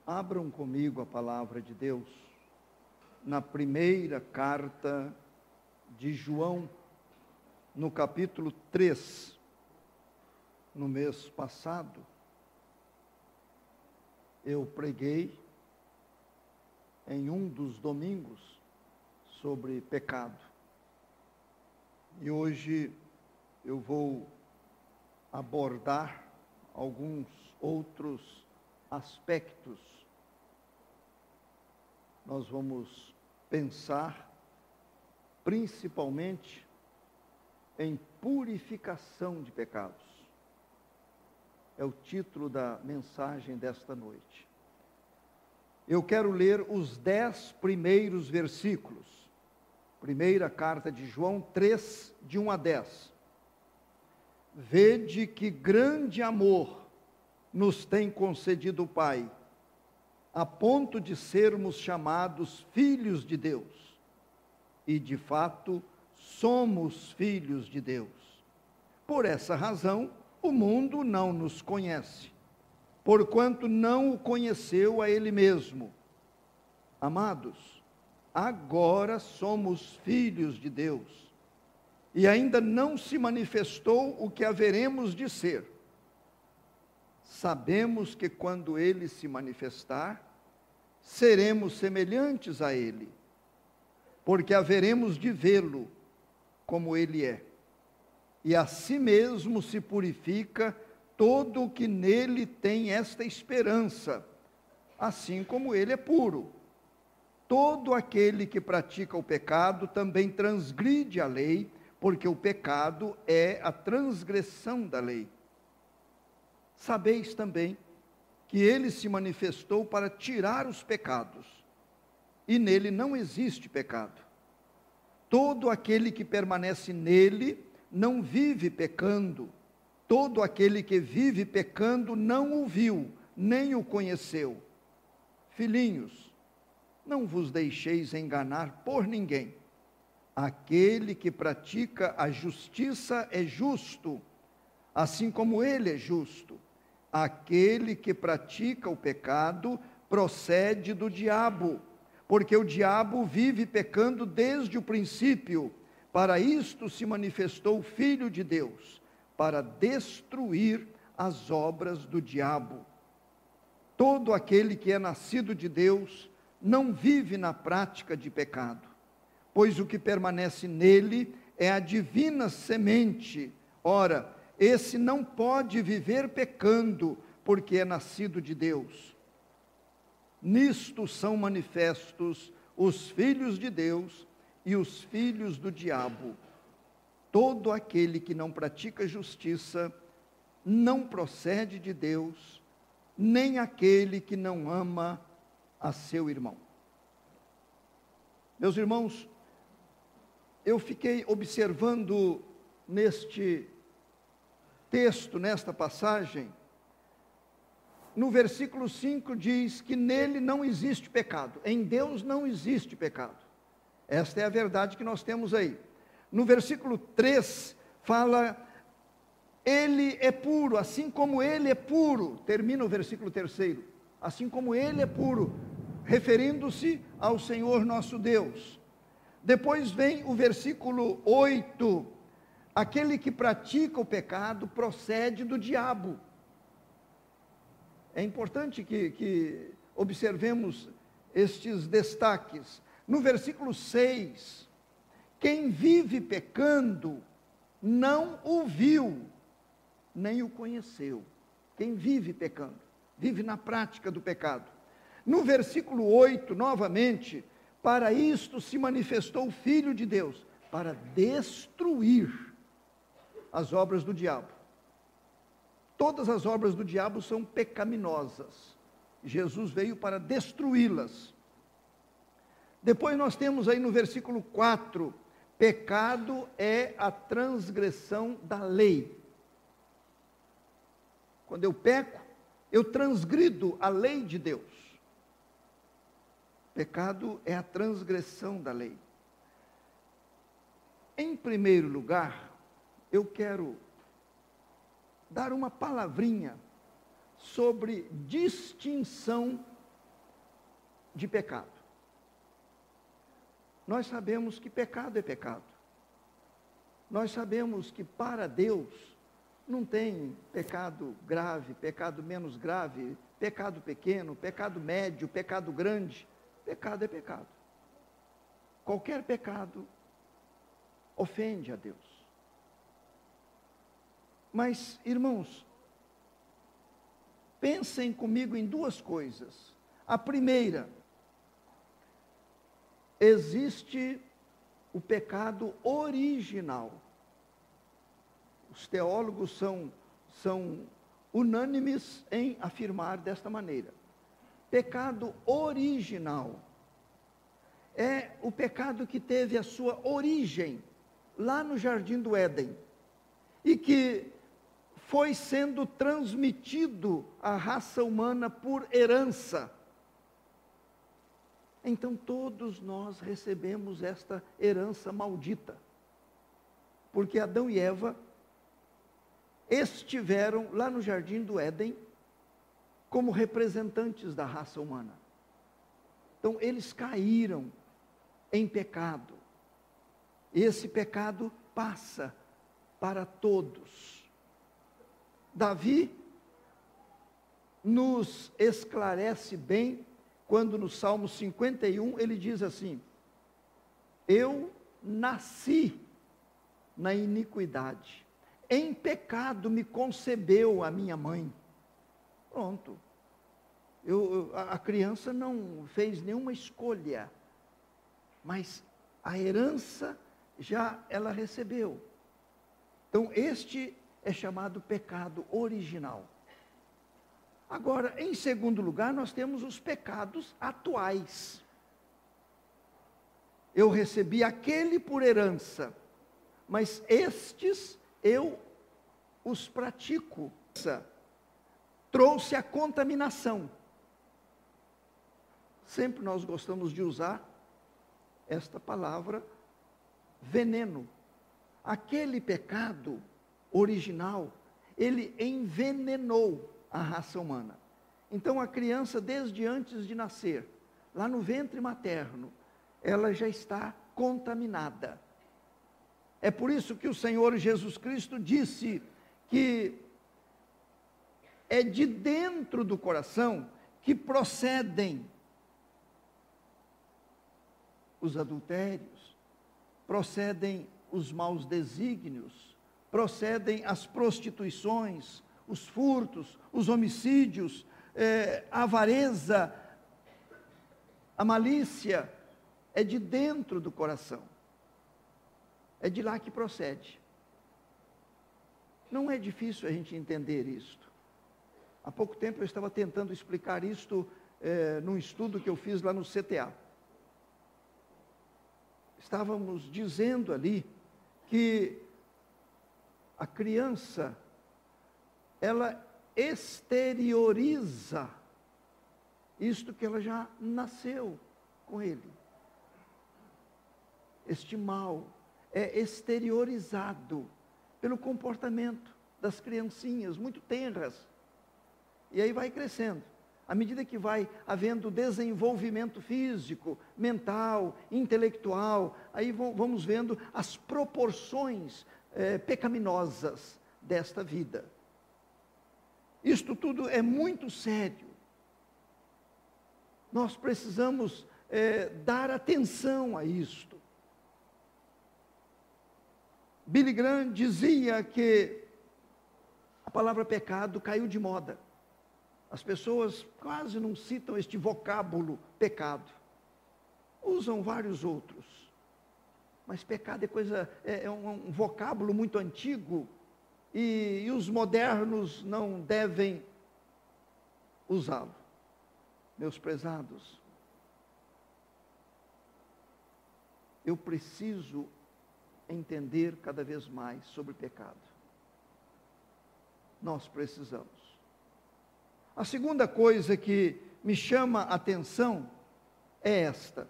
Abram comigo a palavra de Deus na primeira carta de João, no capítulo 3. No mês passado, eu preguei em um dos domingos sobre pecado. E hoje eu vou abordar alguns outros aspectos. Nós vamos pensar principalmente em purificação de pecados. É o título da mensagem desta noite. Eu quero ler os 10 primeiros versículos. Primeira carta de João 3, de 1 a 10. Vede que grande amor nos tem concedido o Pai, a ponto de sermos chamados filhos de Deus. E de fato, somos filhos de Deus. Por essa razão, o mundo não nos conhece, porquanto não o conheceu a Ele mesmo. Amados, agora somos filhos de Deus, e ainda não se manifestou o que haveremos de ser. Sabemos que quando Ele se manifestar, seremos semelhantes a Ele, porque haveremos de vê-lo como Ele é. E a si mesmo se purifica todo o que nele tem esta esperança, assim como Ele é puro. Todo aquele que pratica o pecado também transgride a lei, porque o pecado é a transgressão da lei. Sabeis também que Ele se manifestou para tirar os pecados, e nele não existe pecado. Todo aquele que permanece nele não vive pecando. Todo aquele que vive pecando não o viu, nem o conheceu. Filhinhos, não vos deixeis enganar por ninguém. Aquele que pratica a justiça é justo, assim como Ele é justo. Aquele que pratica o pecado procede do diabo, porque o diabo vive pecando desde o princípio. Para isto se manifestou o Filho de Deus, para destruir as obras do diabo. Todo aquele que é nascido de Deus não vive na prática de pecado, pois o que permanece nele é a divina semente. Ora, esse não pode viver pecando, porque é nascido de Deus. Nisto são manifestos os filhos de Deus e os filhos do diabo. Todo aquele que não pratica justiça não procede de Deus, nem aquele que não ama a seu irmão. Meus irmãos, eu fiquei observando neste texto, nesta passagem. No versículo 5 diz que nele não existe pecado. Em Deus não existe pecado. Esta é a verdade que nós temos aí. No versículo 3 fala, Ele é puro, assim como Ele é puro. Termina o versículo 3. Assim como Ele é puro, referindo-se ao Senhor nosso Deus. Depois vem o versículo 8. Aquele que pratica o pecado procede do diabo. É importante que observemos estes destaques. No versículo 6, quem vive pecando não o viu, nem o conheceu. Quem vive pecando, vive na prática do pecado. No versículo 8, novamente, para isto se manifestou o Filho de Deus, para destruir as obras do diabo. Todas as obras do diabo são pecaminosas. Jesus veio para destruí-las. Depois nós temos aí no versículo 4, pecado é a transgressão da lei. Quando eu peco, eu transgrido a lei de Deus. Pecado é a transgressão da lei. Em primeiro lugar, eu quero dar uma palavrinha sobre distinção de pecado. Nós sabemos que pecado é pecado. Nós sabemos que para Deus não tem pecado grave, pecado menos grave, pecado pequeno, pecado médio, pecado grande. Pecado é pecado. Qualquer pecado ofende a Deus. Mas, irmãos, pensem comigo em duas coisas. A primeira, existe o pecado original. Os teólogos são unânimes em afirmar desta maneira. Pecado original é o pecado que teve a sua origem lá no Jardim do Éden e que foi sendo transmitido à raça humana por herança. Então todos nós recebemos esta herança maldita, porque Adão e Eva estiveram lá no Jardim do Éden como representantes da raça humana. Então eles caíram em pecado. Esse pecado passa para todos. Davi nos esclarece bem quando no Salmo 51 ele diz assim: eu nasci na iniquidade, em pecado me concebeu a minha mãe. Pronto. A criança não fez nenhuma escolha, mas a herança já ela recebeu. Então este é chamado pecado original. Agora, em segundo lugar, nós temos os pecados atuais. Eu recebi aquele por herança, mas estes eu os pratico. Trouxe a contaminação. Sempre nós gostamos de usar esta palavra, veneno. Aquele pecado original, ele envenenou a raça humana. Então a criança, desde antes de nascer, lá no ventre materno, ela já está contaminada. É por isso que o Senhor Jesus Cristo disse que é de dentro do coração que procedem os adultérios, procedem os maus desígnios, procedem as prostituições, os furtos, os homicídios, a avareza, a malícia, é de dentro do coração. É de lá que procede. Não é difícil a gente entender isto. Há pouco tempo eu estava tentando explicar isto num estudo que eu fiz lá no CTA. Estávamos dizendo ali que a criança, ela exterioriza isto que ela já nasceu com ele. Este mal é exteriorizado pelo comportamento das criancinhas, muito tenras. E aí vai crescendo. À medida que vai havendo desenvolvimento físico, mental, intelectual, aí vamos vendo as proporções pecaminosas desta vida. Isto tudo é muito sério. Nós precisamos dar atenção a isto. Billy Graham dizia que a palavra pecado caiu de moda. As pessoas quase não citam este vocábulo pecado. Usam vários outros. Mas pecado é um vocábulo muito antigo e os modernos não devem usá-lo. Meus prezados, eu preciso entender cada vez mais sobre pecado. Nós precisamos. A segunda coisa que me chama a atenção é esta: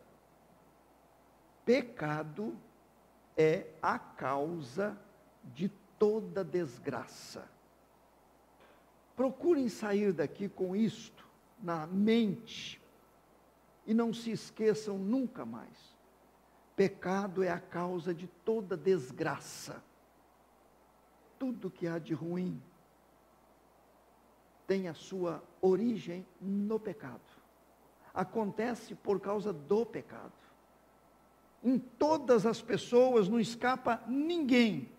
pecado é a causa de toda desgraça. Procurem sair daqui com isto na mente E não se esqueçam nunca mais, pecado é a causa de toda desgraça. Tudo que há de ruim tem a sua origem no pecado. Acontece por causa do pecado. Em todas as pessoas não escapa ninguém.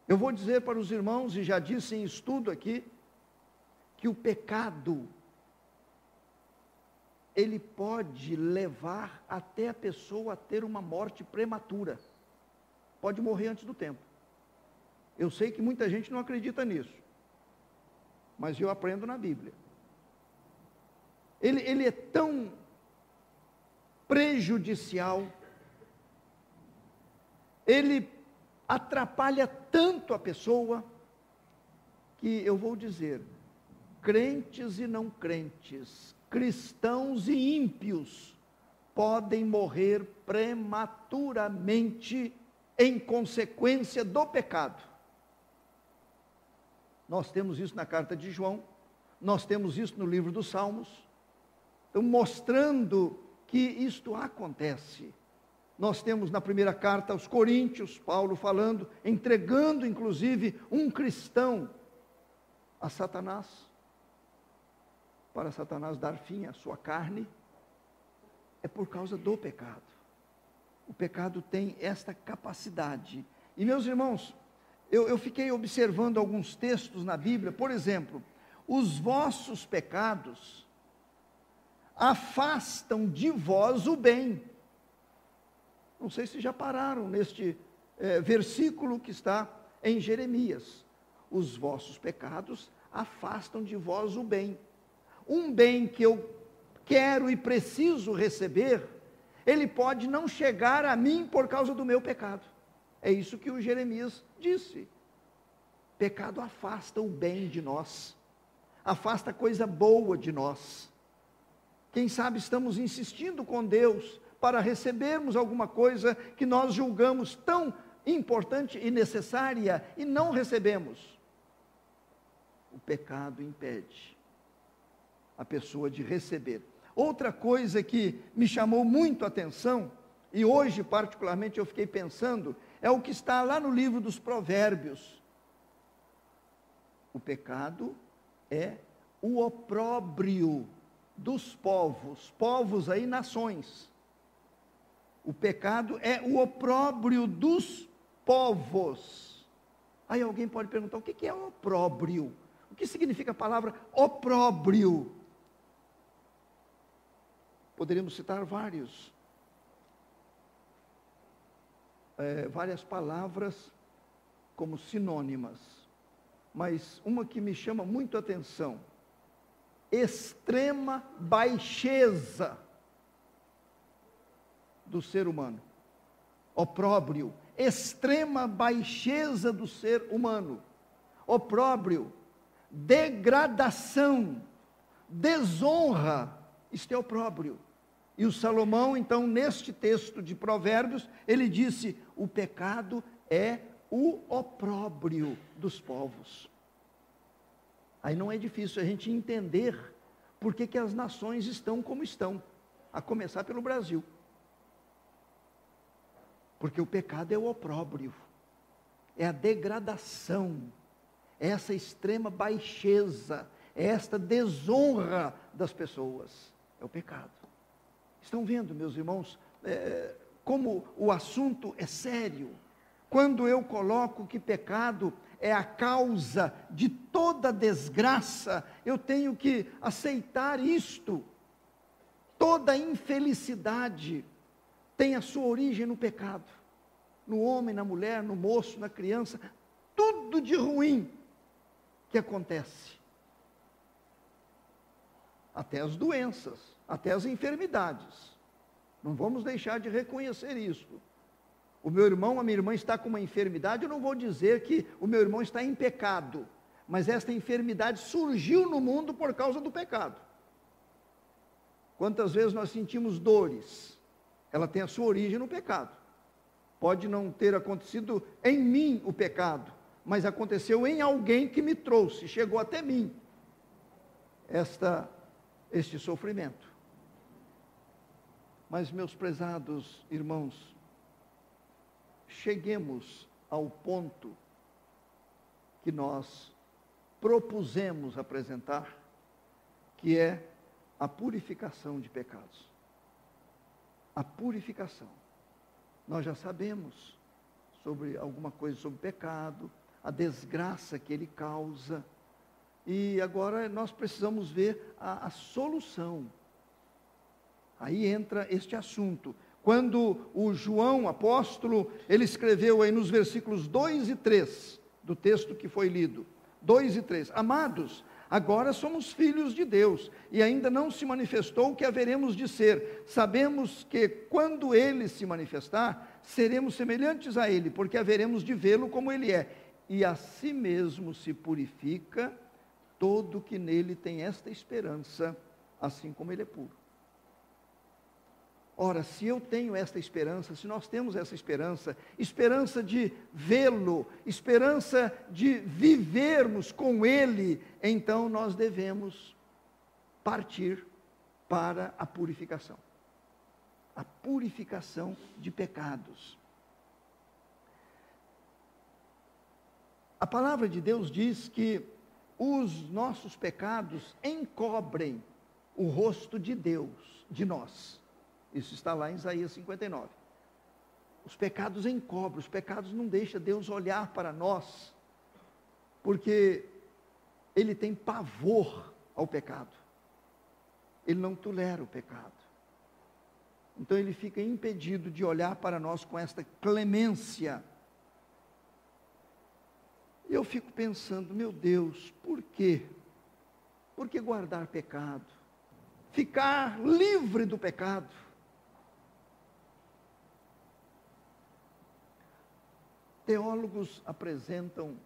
Eu vou dizer para os irmãos, e já disse em estudo aqui, que o pecado, ele pode levar até a pessoa a ter uma morte prematura. Pode morrer antes do tempo. Eu sei que muita gente não acredita nisso, mas eu aprendo na Bíblia. Ele é tão prejudicial, ele atrapalha tanto a pessoa, que eu vou dizer, crentes e não crentes, cristãos e ímpios, podem morrer prematuramente em consequência do pecado. Nós temos isso na carta de João, nós temos isso no livro dos Salmos, então mostrando que isto acontece. Nós temos na primeira carta aos Coríntios, Paulo falando, entregando inclusive um cristão a Satanás, para Satanás dar fim à sua carne, é por causa do pecado. O pecado tem esta capacidade. E meus irmãos, eu fiquei observando alguns textos na Bíblia, por exemplo, os vossos pecados afastam de vós o bem. Não sei se já pararam neste versículo que está em Jeremias. Os vossos pecados afastam de vós o bem. Um bem que eu quero e preciso receber, ele pode não chegar a mim por causa do meu pecado. É isso que o Jeremias disse. Pecado afasta o bem de nós, afasta a coisa boa de nós. Quem sabe estamos insistindo com Deus para recebermos alguma coisa que nós julgamos tão importante e necessária e não recebemos. O pecado impede a pessoa de receber. Outra coisa que me chamou muito a atenção, e hoje particularmente eu fiquei pensando, é o que está lá no livro dos Provérbios. O pecado é o opróbrio dos povos aí nações. O pecado é o opróbrio dos povos. Aí alguém pode perguntar, o que é opróbrio? O que significa a palavra opróbrio? Poderíamos citar várias palavras como sinônimas, mas uma que me chama muito a atenção, extrema baixeza do ser humano. Opróbrio, extrema baixeza do ser humano. Opróbrio, degradação, desonra, isto é opróbrio. E o Salomão, então, neste texto de Provérbios, ele disse, o pecado é o opróbrio dos povos. Aí não é difícil a gente entender por que as nações estão como estão, a começar pelo Brasil. Porque o pecado é o opróbrio, é a degradação, é essa extrema baixeza, é esta desonra das pessoas, é o pecado. Estão vendo, meus irmãos, como o assunto é sério? Quando eu coloco que pecado é a causa de toda desgraça, eu tenho que aceitar isto. Toda infelicidade tem a sua origem no pecado. No homem, na mulher, no moço, na criança, tudo de ruim que acontece. Até as doenças, até as enfermidades. Não vamos deixar de reconhecer isso. O meu irmão, a minha irmã está com uma enfermidade, eu não vou dizer que o meu irmão está em pecado, mas esta enfermidade surgiu no mundo por causa do pecado. Quantas vezes nós sentimos dores? Ela tem a sua origem no pecado. Pode não ter acontecido em mim o pecado, mas aconteceu em alguém que me trouxe, chegou até mim esta este sofrimento. Mas, meus prezados irmãos, cheguemos ao ponto que nós propusemos apresentar, que é a purificação de pecados. A purificação. Nós já sabemos sobre alguma coisa sobre o pecado, a desgraça que ele causa, e agora nós precisamos ver a solução. Aí entra este assunto. Quando o João, apóstolo, ele escreveu aí nos versículos 2 e 3, do texto que foi lido, 2 e 3, amados, agora somos filhos de Deus, e ainda não se manifestou o que haveremos de ser. Sabemos que quando ele se manifestar, seremos semelhantes a ele, porque haveremos de vê-lo como ele é. E a si mesmo se purifica todo que nele tem esta esperança, assim como ele é puro. Ora, se eu tenho esta esperança, se nós temos essa esperança, esperança de vê-lo, esperança de vivermos com ele, então nós devemos partir para a purificação de pecados. A palavra de Deus diz que os nossos pecados encobrem o rosto de Deus, de nós. Isso está lá em Isaías 59. Os pecados encobrem, os pecados não deixam Deus olhar para nós, porque Ele tem pavor ao pecado. Ele não tolera o pecado. Então Ele fica impedido de olhar para nós com esta clemência. E eu fico pensando, meu Deus, por quê? Por que guardar pecado? Ficar livre do pecado? Teólogos apresentam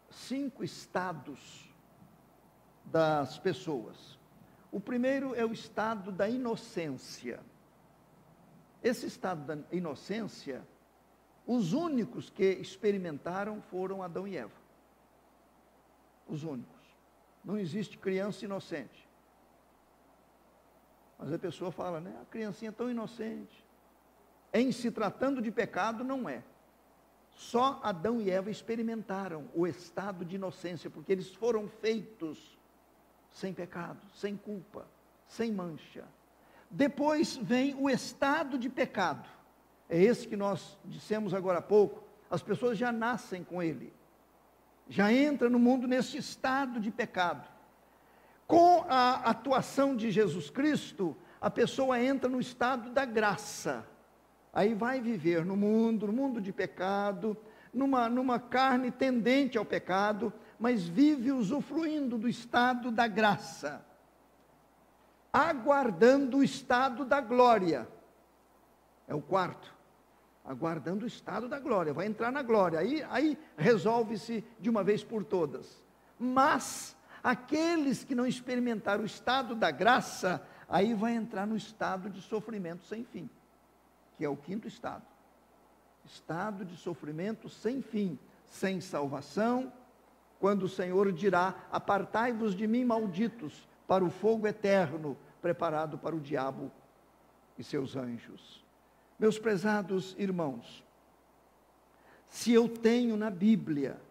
5 estados das pessoas. O primeiro é o estado da inocência. Esse estado da inocência, os únicos que experimentaram foram Adão e Eva. Os únicos. Não existe criança inocente. Mas a pessoa fala, né? A criancinha é tão inocente. Em se tratando de pecado, não é. Só Adão e Eva experimentaram o estado de inocência, porque eles foram feitos sem pecado, sem culpa, sem mancha. Depois vem o estado de pecado. É esse que nós dissemos agora há pouco. As pessoas já nascem com ele. Já entram no mundo nesse estado de pecado. Com a atuação de Jesus Cristo, a pessoa entra no estado da graça. Aí vai viver no mundo de pecado, numa carne tendente ao pecado, mas vive usufruindo do estado da graça, aguardando o estado da glória. É o quarto, aguardando o estado da glória, vai entrar na glória, aí resolve-se de uma vez por todas. Mas aqueles que não experimentaram o estado da graça, aí vai entrar no estado de sofrimento sem fim, que é o quinto estado. Estado de sofrimento sem fim, sem salvação, quando o Senhor dirá, apartai-vos de mim, malditos, para o fogo eterno, preparado para o diabo e seus anjos. Meus prezados irmãos, se eu tenho na Bíblia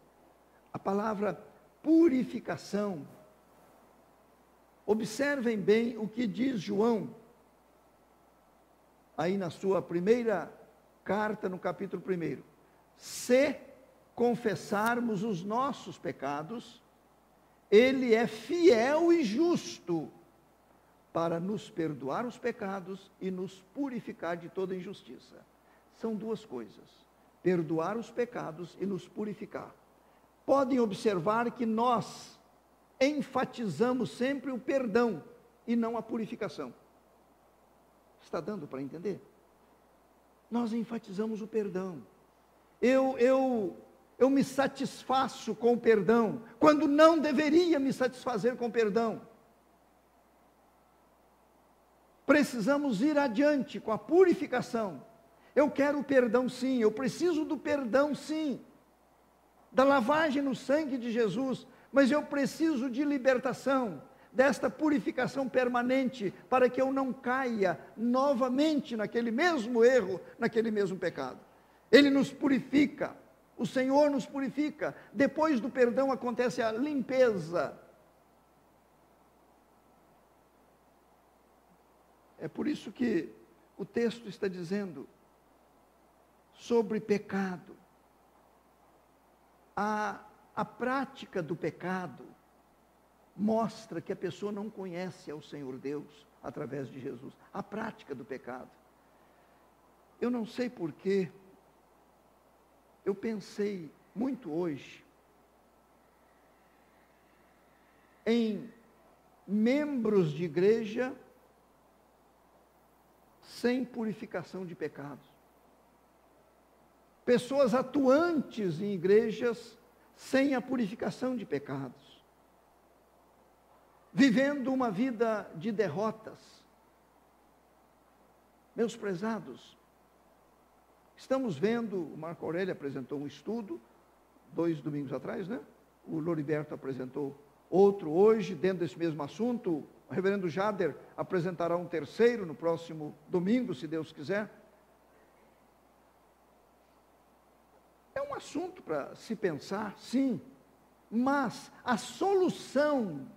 a palavra purificação, observem bem o que diz João, aí na sua primeira carta, no capítulo 1. Se confessarmos os nossos pecados, Ele é fiel e justo para nos perdoar os pecados e nos purificar de toda injustiça. São duas coisas, perdoar os pecados e nos purificar. Podem observar que nós enfatizamos sempre o perdão e não a purificação. Está dando para entender? Nós enfatizamos o perdão. Eu me satisfaço com o perdão, quando não deveria me satisfazer com o perdão. Precisamos ir adiante com a purificação. Eu quero o perdão sim, eu preciso do perdão sim, da lavagem no sangue de Jesus, mas eu preciso de libertação, desta purificação permanente, para que eu não caia novamente naquele mesmo erro, naquele mesmo pecado. Ele nos purifica, o Senhor nos purifica. Depois do perdão acontece a limpeza. É por isso que o texto está dizendo sobre pecado. A prática do pecado mostra que a pessoa não conhece ao Senhor Deus através de Jesus. A prática do pecado. Eu não sei porquê, eu pensei muito hoje em membros de igreja sem purificação de pecados. Pessoas atuantes em igrejas sem a purificação de pecados. Vivendo uma vida de derrotas. Meus prezados, estamos vendo, o Marco Aurélio apresentou um estudo, 2 domingos atrás, né? O Loriberto apresentou outro hoje, dentro desse mesmo assunto. O reverendo Jader apresentará um terceiro no próximo domingo, se Deus quiser. É um assunto para se pensar, sim, mas a solução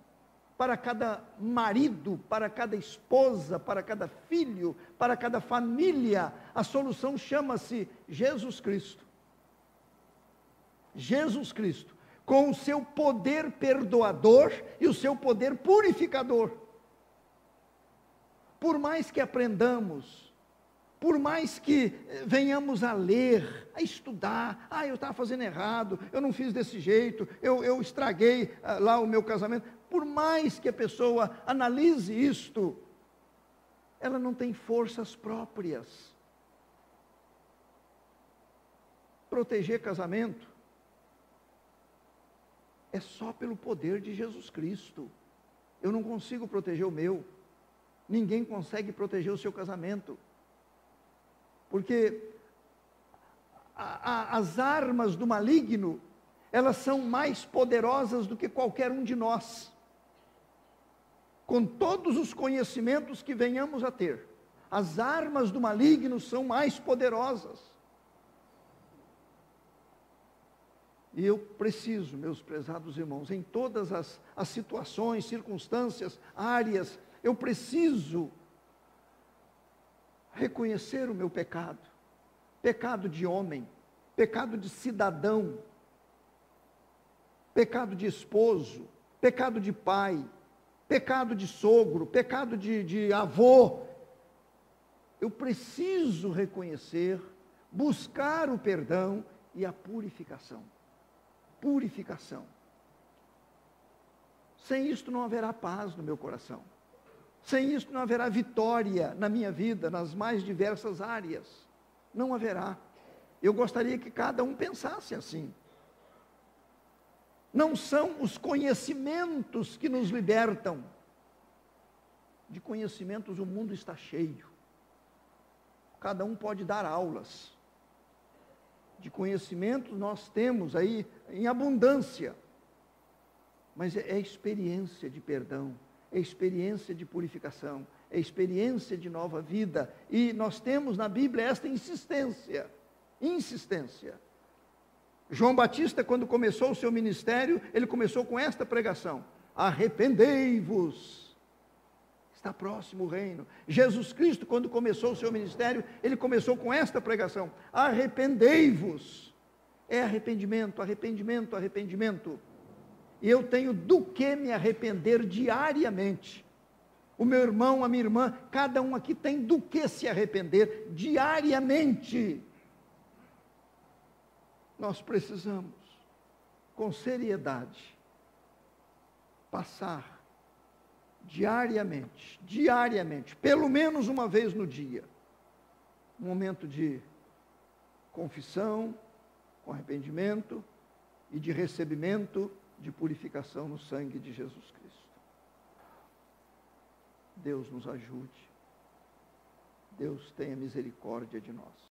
para cada marido, para cada esposa, para cada filho, para cada família, a solução chama-se Jesus Cristo. Jesus Cristo, com o seu poder perdoador e o seu poder purificador. Por mais que aprendamos, por mais que venhamos a ler, a estudar, eu estava fazendo errado, eu não fiz desse jeito, eu estraguei lá o meu casamento, por mais que a pessoa analise isto, ela não tem forças próprias. Proteger casamento é só pelo poder de Jesus Cristo. Eu não consigo proteger o meu, ninguém consegue proteger o seu casamento. Porque as armas do maligno, elas são mais poderosas do que qualquer um de nós. Com todos os conhecimentos que venhamos a ter, as armas do maligno são mais poderosas. E eu preciso, meus prezados irmãos, em todas as situações, circunstâncias, áreas, eu preciso reconhecer o meu pecado, pecado de homem, pecado de cidadão, pecado de esposo, pecado de pai, pecado de sogro, pecado de avô. Eu preciso reconhecer, buscar o perdão e a purificação. Purificação. Sem isto não haverá paz no meu coração. Sem isso não haverá vitória na minha vida, nas mais diversas áreas. Não haverá. Eu gostaria que cada um pensasse assim. Não são os conhecimentos que nos libertam. De conhecimentos o mundo está cheio. Cada um pode dar aulas. De conhecimentos nós temos aí em abundância. Mas é experiência de perdão. É experiência de purificação, é experiência de nova vida. E nós temos na Bíblia esta insistência. João Batista, quando começou o seu ministério, ele começou com esta pregação: arrependei-vos, está próximo o reino. Jesus Cristo, quando começou o seu ministério, ele começou com esta pregação: arrependei-vos. É arrependimento, arrependimento, arrependimento. E eu tenho do que me arrepender diariamente. O meu irmão, a minha irmã, cada um aqui tem do que se arrepender diariamente. Nós precisamos, com seriedade, passar diariamente, pelo menos uma vez no dia, um momento de confissão, com arrependimento e de recebimento de purificação no sangue de Jesus Cristo. Deus nos ajude. Deus tenha misericórdia de nós.